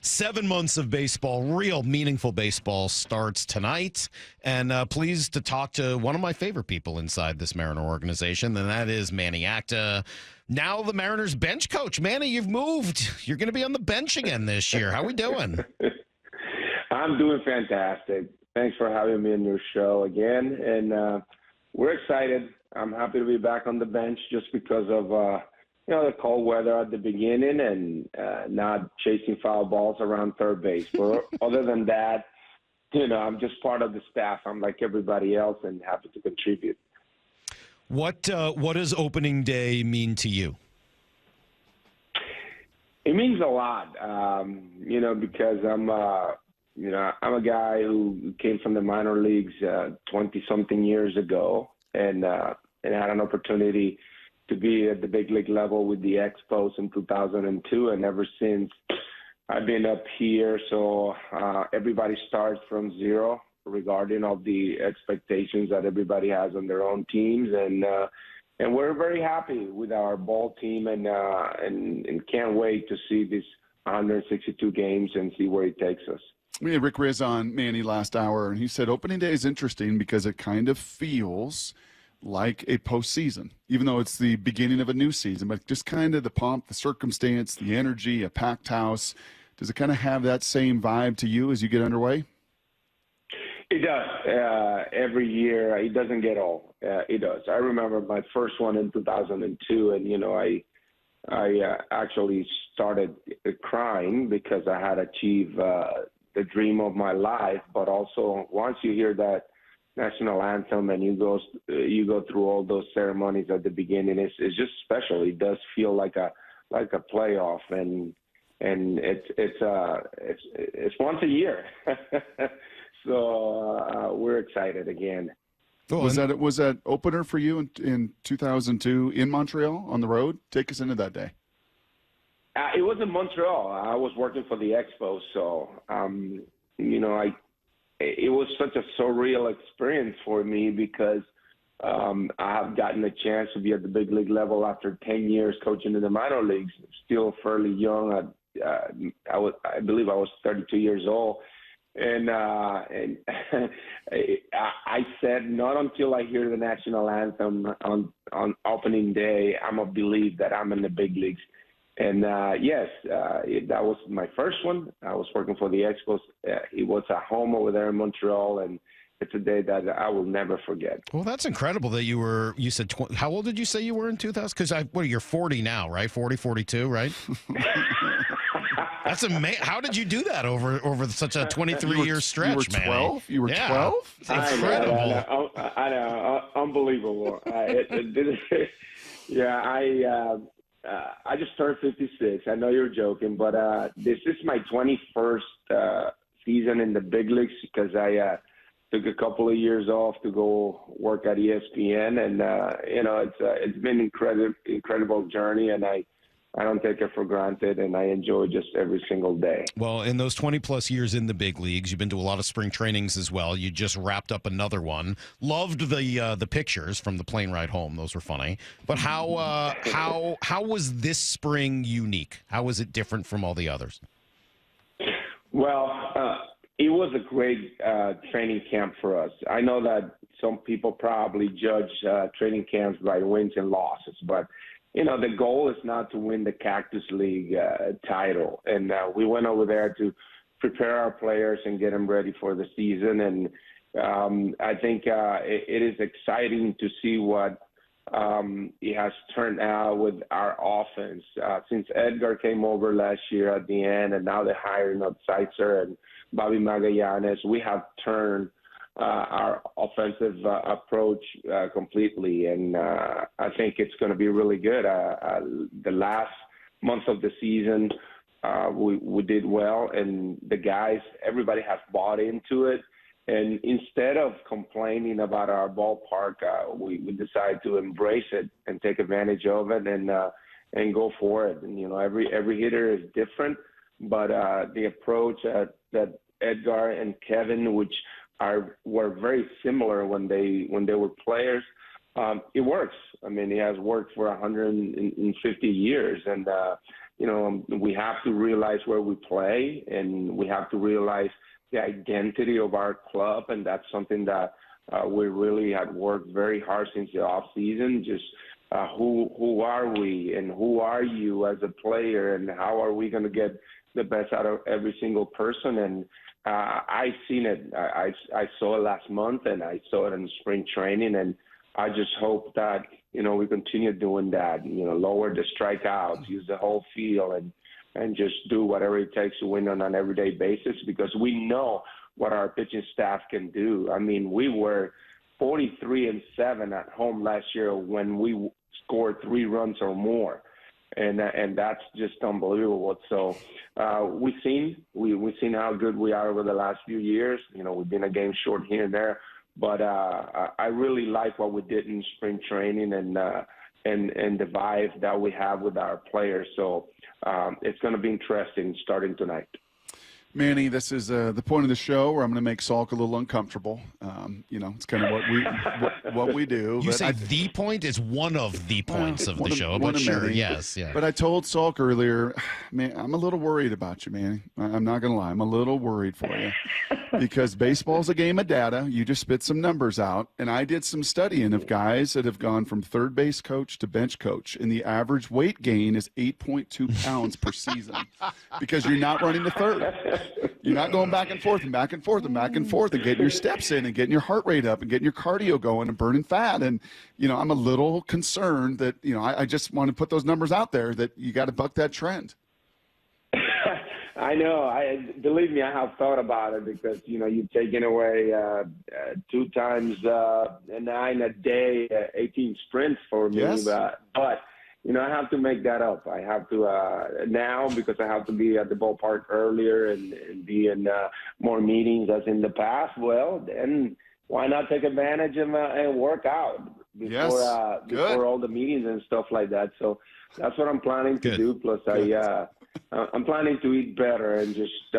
7 months of baseball, real meaningful baseball, starts tonight. And pleased to talk to one of my favorite people inside this Mariner organization, and that is Manny Acta. Now the Mariners bench coach. Manny, you've moved. You're going to be on the bench again this year. How we doing? I'm doing fantastic. Thanks for having me on your show again. And we're excited. I'm happy to be back on the bench just because of the cold weather at the beginning and not chasing foul balls around third base. But other than that, I'm just part of the staff. I'm like everybody else and happy to contribute. What does opening day mean to you? It means a lot, because I'm a guy who came from the minor leagues 20-something years ago and had an opportunity to be at the big league level with the Expos in 2002, and ever since I've been up here. So everybody starts from zero regarding all the expectations that everybody has on their own teams, and we're very happy with our ball team, and can't wait to see these 162 games and see where it takes us. We had Rick Riz on Manny last hour, and he said opening day is interesting because it kind of feels like a postseason, even though it's the beginning of a new season, but just kind of the pomp, the circumstance, the energy, a packed house. Does it kind of have that same vibe to you as you get underway? It does. Every year, it doesn't get old. It does. I remember my first one in 2002, and, I actually started crying because I had achieved the dream of my life. But also, once you hear that national anthem and you go through all those ceremonies at the beginning, it's just special. It does feel like a playoff, and it's once a year. So we're excited again. Was that opener for you in 2002 in Montreal on the road? Take us into that day. It was in Montreal. I was working for the Expos, so it was such a surreal experience for me because I have gotten a chance to be at the big league level after 10 years coaching in the minor leagues. Still fairly young. I believe I was 32 years old. And I said, not until I hear the national anthem on opening day, I'm going to believe that I'm in the big leagues. And, yes, that was my first one. I was working for the Expos. It was at home over there in Montreal, and it's a day that I will never forget. Well, that's incredible that you said, how old did you say you were in 2000? Because you're 40 now, right? 40, 42, right? That's amazing. How did you do that over such a 23-year stretch, man? You were 12? It's incredible. I know. Unbelievable. I just turned 56. I know you're joking, but this is my 21st season in the big leagues because I took a couple of years off to go work at ESPN, and it's been an incredible journey, and I don't take it for granted, and I enjoy just every single day. Well, in those 20-plus years in the big leagues, you've been to a lot of spring trainings as well. You just wrapped up another one. Loved the pictures from the plane ride home. Those were funny. But how was this spring unique? How was it different from all the others? Well, it was a great training camp for us. I know that some people probably judge training camps by wins and losses, but the goal is not to win the Cactus League title. And we went over there to prepare our players and get them ready for the season. And I think it is exciting to see what it has turned out with our offense. Since Edgar came over last year at the end, and now they're hiring up Seitzer and Bobby Magallanes, we have turned our offensive approach completely, and I think it's going to be really good. The last month of the season, we did well, and the guys, everybody has bought into it. And instead of complaining about our ballpark, we decided to embrace it and take advantage of it and go for it. And every hitter is different, but the approach that Edgar and Kevin, which were very similar when they were players. It works. I mean, it has worked for 150 years, and we have to realize where we play, and we have to realize the identity of our club, and that's something that we really had worked very hard since the off season. Just who are we, and who are you as a player, and how are we going to get the best out of every single person? And I've seen it. I saw it last month, and I saw it in spring training, and I just hope that we continue doing that. Lower the strikeouts, use the whole field, and just do whatever it takes to win on an everyday basis, because we know what our pitching staff can do. I mean, we were 43-7 at home last year when we scored 3 runs or more, and that's just unbelievable. So we've seen how good we are over the last few years. We've been a game short here and there, but I really like what we did in spring training and the vibe that we have with our players. So it's going to be interesting starting tonight. Manny, this is the point of the show where I'm going to make Salk a little uncomfortable. It's kind of what we do. You say the point is one of the points of the show, but sure, yes, yeah. But I told Salk earlier, man, I'm a little worried about you, Manny. I'm not going to lie. I'm a little worried for you because baseball's a game of data. You just spit some numbers out, and I did some studying of guys that have gone from third base coach to bench coach, and the average weight gain is 8.2 pounds per season because you're not running the third. You're not going back and forth and back and forth and back and forth and getting your steps in and getting your heart rate up and getting your cardio going and burning fat. And, I'm a little concerned that, I just want to put those numbers out there that you got to buck that trend. I know. Believe me, I have thought about it because, you've taken away 2 times 9 a day, 18 sprints for me. Yes. But I have to make that up. I have to now because I have to be at the ballpark earlier and be in more meetings as in the past. Well, then why not take advantage and work out before all the meetings and stuff like that? So that's what I'm planning to do. Plus, I'm planning to eat better and just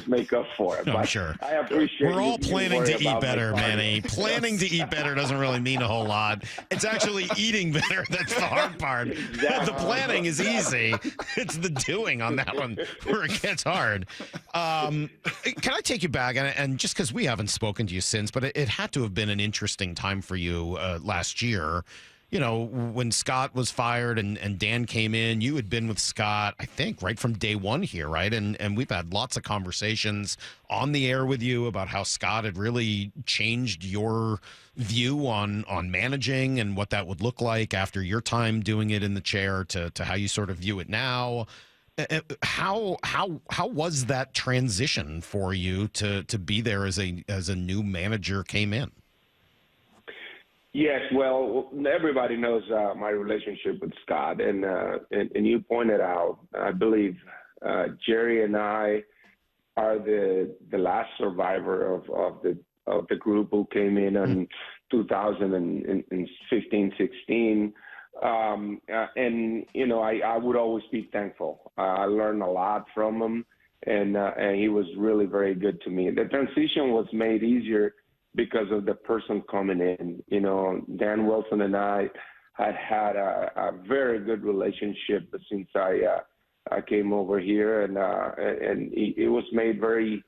make up for it. I'm sure. I appreciate. We're all planning to eat better, Manny. Planning to eat better doesn't really mean a whole lot. It's actually eating better that's the hard part. Exactly. The planning is easy. It's the doing on that one where it gets hard. Can I take you back? And just because we haven't spoken to you since, but it had to have been an interesting time for you last year. When Scott was fired and Dan came in, you had been with Scott, I think, right from day one here, right? And we've had lots of conversations on the air with you about how Scott had really changed your view on managing and what that would look like after your time doing it in the chair to how you sort of view it now. How was that transition for you to be there as a new manager came in? Yes, well, everybody knows my relationship with Scott, and you pointed out, I believe Jerry and I are the last survivor of the group who came in 2015, 16. And I would always be thankful. I learned a lot from him, and he was really very good to me. The transition was made easier because of the person coming in. Dan Wilson and I had a very good relationship since I came over here, and it was made very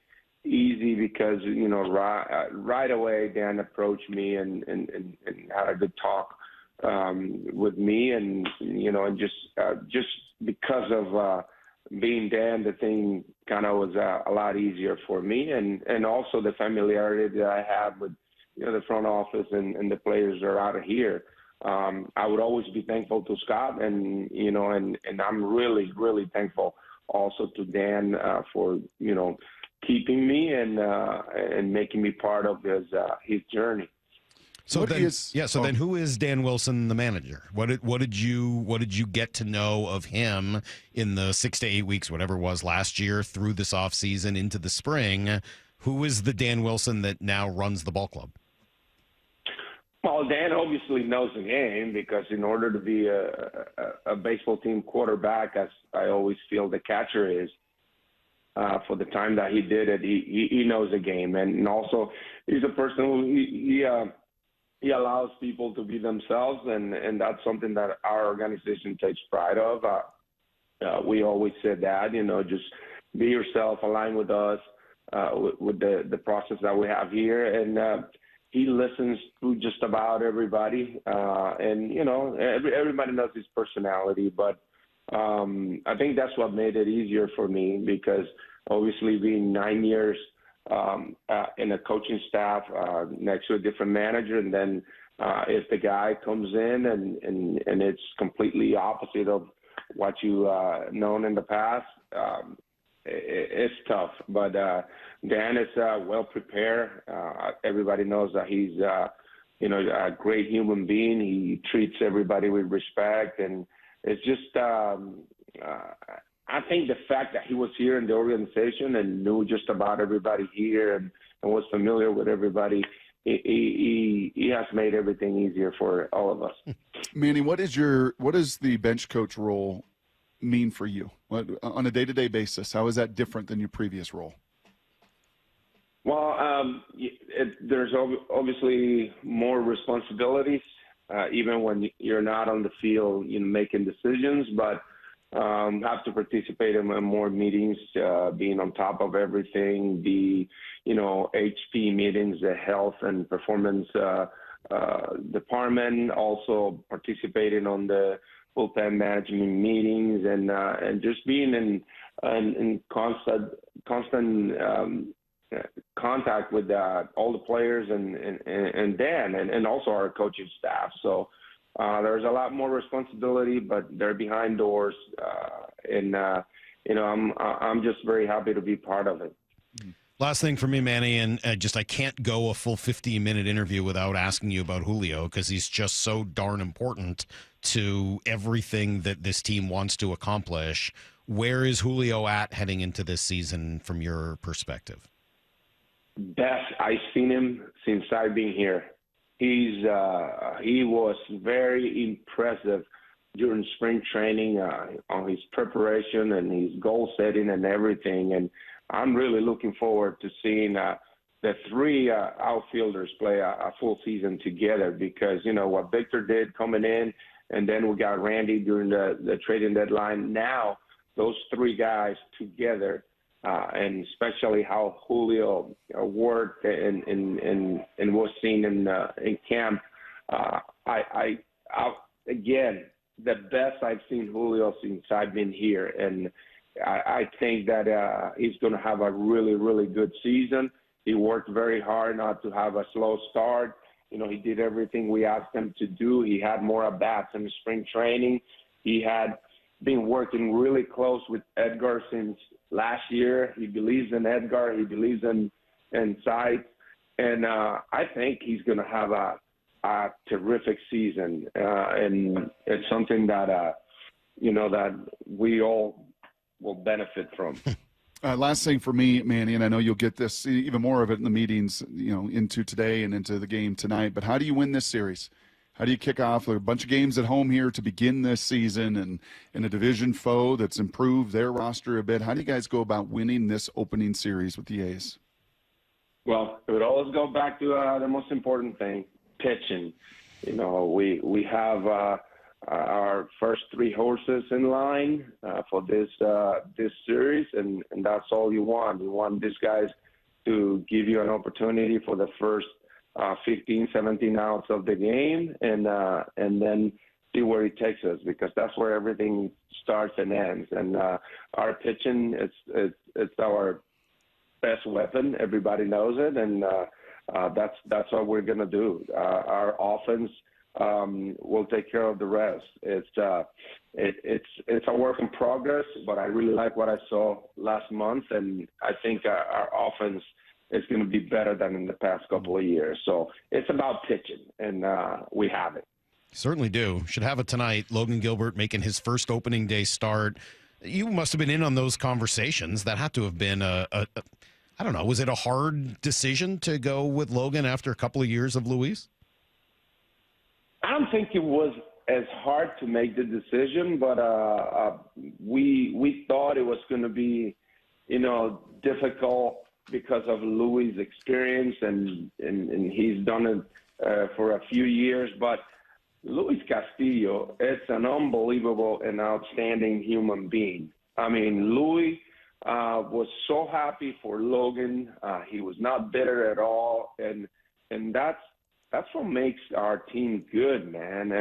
easy because right away Dan approached me and had a good talk with me, and just because of being Dan, the thing kind of was a lot easier for me, and also the familiarity that I have with the front office and the players that are out of here. I would always be thankful to Scott, and I'm really, really thankful also to Dan for keeping me and making me part of his journey. So then who is Dan Wilson, the manager? What did you get to know of him in the 6 to 8 weeks, whatever it was last year, through this off season into the spring? Who is the Dan Wilson that now runs the ball club? Well, Dan obviously knows the game because in order to be a baseball team quarterback, as I always feel the catcher is, for the time that he did it, he knows the game, and also he's a person who he allows people to be themselves, and that's something that our organization takes pride of. We always said that, just be yourself, align with us, with the process that we have here. And he listens to just about everybody. And, everybody knows his personality. But I think that's what made it easier for me, because obviously being 9 years in a coaching staff next to a different manager, and then if the guy comes in and it's completely opposite of what you known in the past, it's tough. But Dan is well prepared. Everybody knows that he's a great human being. He treats everybody with respect, and it's just I think the fact that he was here in the organization and knew just about everybody here and was familiar with everybody, he has made everything easier for all of us. Manny, what does the bench coach role mean for you? What, on a day-to-day basis, how is that different than your previous role? Well, there's obviously more responsibilities, even when you're not on the field, making decisions, but have to participate in more meetings, being on top of everything, the, HP meetings, the health and performance department, also participating on the bullpen management meetings, and just being in constant contact with all the players and Dan and also our coaching staff. So there's a lot more responsibility, but they're behind doors, and I'm just very happy to be part of it. Last thing for me, Manny, and I can't go a full 15-minute interview without asking you about Julio, because he's just so darn important to everything that this team wants to accomplish. Where is Julio at heading into this season from your perspective? Best I've seen him since I've been here. He was very impressive during spring training on his preparation and his goal setting and everything. And I'm really looking forward to seeing the three outfielders play a full season together, because, what Victor did coming in, and then we got Randy during the trading deadline. Now those three guys together, and especially how Julio worked and was seen in camp. Again, the best I've seen Julio since I've been here, and I think that he's going to have a really, really good season. He worked very hard not to have a slow start. He did everything we asked him to do. He had more at-bats in the spring training. He had been working really close with Edgar since last year. He believes in Edgar. He believes in Sides. And I think he's going to have a terrific season. And it's something that, that we all will benefit from. Last thing for me, Manny, and I know you'll get this, even more of it in the meetings, into today and into the game tonight, but how do you win this series? How do you kick off a bunch of games at home here to begin this season, and in a division foe that's improved their roster a bit? How do you guys go about winning this opening series with the A's? Well, it would always go back to the most important thing, pitching. We have our first three horses in line for this series, and that's all you want. You want these guys to give you an opportunity for the first 15, 17 outs of the game, and then see where it takes us, because that's where everything starts and ends. And our pitching, it's our best weapon. Everybody knows it, and that's what we're going to do. Our offense will take care of the rest. It's a work in progress, but I really like what I saw last month, and I think our offense is going to be better than in the past couple of years. So it's about pitching, and we have it. Certainly do. Should have it tonight. Logan Gilbert making his first opening day start. You must have been in on those conversations. That had to have been I don't know, was it a hard decision to go with Logan after a couple of years of Luis? I don't think it was as hard to make the decision, but we thought it was going to be, difficult because of Luis' experience, and he's done it for a few years. But Luis Castillo is an unbelievable and outstanding human being. I mean, Luis was so happy for Logan. He was not bitter at all, and that's what makes our team good, man.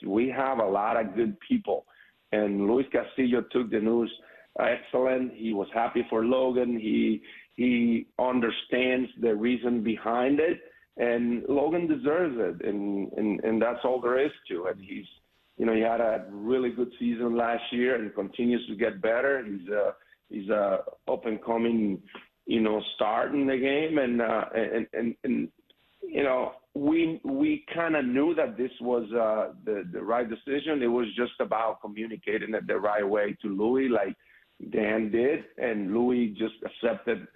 We have a lot of good people, and Luis Castillo took the news excellent. He was happy for Logan. He understands the reason behind it, and Logan deserves it, and that's all there is to it. He had a really good season last year and continues to get better. He's a up and coming, star in the game, and we kind of knew that this was the right decision. It was just about communicating it the right way to Louis, like Dan did, and Louis just accepted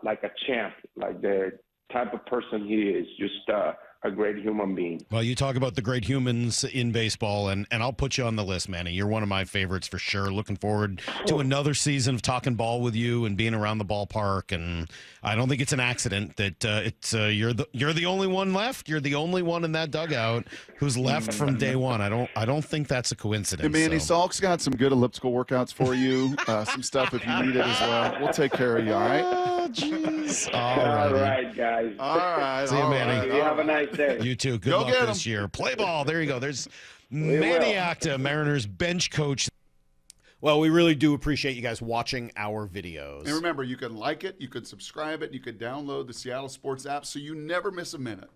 like a champ, like the type of person he is, just a great human being. Well, you talk about the great humans in baseball, and I'll put you on the list, Manny. You're one of my favorites for sure. Looking forward to another season of talking ball with you and being around the ballpark. And I don't think it's an accident that you're the only one left. You're the only one in that dugout who's left from day one. I don't think that's a coincidence. Hey, Manny, Salk's got some good elliptical workouts for you. Some stuff if you need it as well. We'll take care of you. All right. Oh, jeez. All right, guys. All right. See you, Manny. You have a nice day. You too. Good Go luck get this year. Play ball. There you go. There's will. Manny Acta, Mariners bench coach. Well, we really do appreciate you guys watching our videos. And remember, you can like it, you can subscribe it, you can download the Seattle Sports app so you never miss a minute.